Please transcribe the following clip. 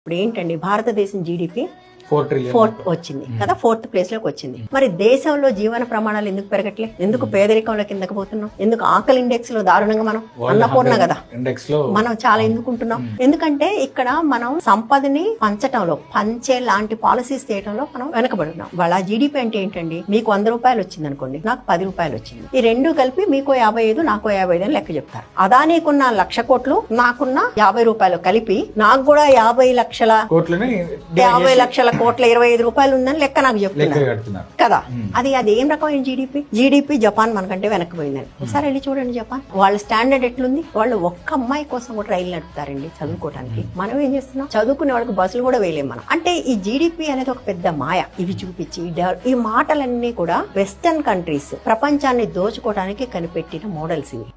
ఇప్పుడు ఏంటండి భారతదేశం జీడిపి ఫోర్త్ వచ్చింది కదా, 4th ప్లేస్ లోకి వచ్చింది. మరి దేశంలో జీవన ప్రమాణాలు ఎందుకు పెరగట్లే? ఎందుకు పేదరికంలో కిందకి పోతున్నాం? ఎందుకు ఆకలి ఇండెక్స్ లో దారుణంగా మనం అన్నపూర్ణ కదా ఇండెక్స్ లో మనం చాలా ఎందుకుంటున్నాం? ఎందుకంటే ఇక్కడ మనం సంపదని పంచటంలో పంచే లాంటి పాలసీస్ చేయడంలో మనం వెనకబడి ఉన్నాం. వాళ్ళ జీడిపి అంటే ఏంటండి, మీకు 100 రూపాయలు వచ్చింది అనుకోండి, నాకు 10 రూపాయలు వచ్చింది. ఈ రెండు కలిపి మీకు 55 నాకు 55 అని లెక్క చెప్తారు. అదానీకున్న 1,00,000 కోట్లు నాకున్న 50 రూపాయలు కలిపి నాకు కూడా 50 లక్షల కోట్ల 25 రూపాయలు ఉందని లెక్క నాకు చెప్తున్నారు కదా. అది ఏం రకమైన జీడిపి జపాన్ మనకంటే వెనక్కిపోయిందని. ఒకసారి వెళ్ళి చూడండి జపాన్, వాళ్ళ స్టాండర్డ్ ఎట్లుంది. వాళ్ళు ఒక్క అమ్మాయి కోసం కూడా రైలు నడుపుతారండి చదువుకోవడానికి. మనం ఏం చేస్తున్నాం? చదువుకునే వాళ్ళకి బస్సులు కూడా వేయలేం మనం. అంటే ఈ జీడిపి అనేది ఒక పెద్ద మాయ. ఇవి చూపించి ఈ మాటలన్నీ కూడా వెస్టర్న్ కంట్రీస్ ప్రపంచాన్ని దోచుకోవడానికి కనిపెట్టిన మోడల్స్ ఇవి.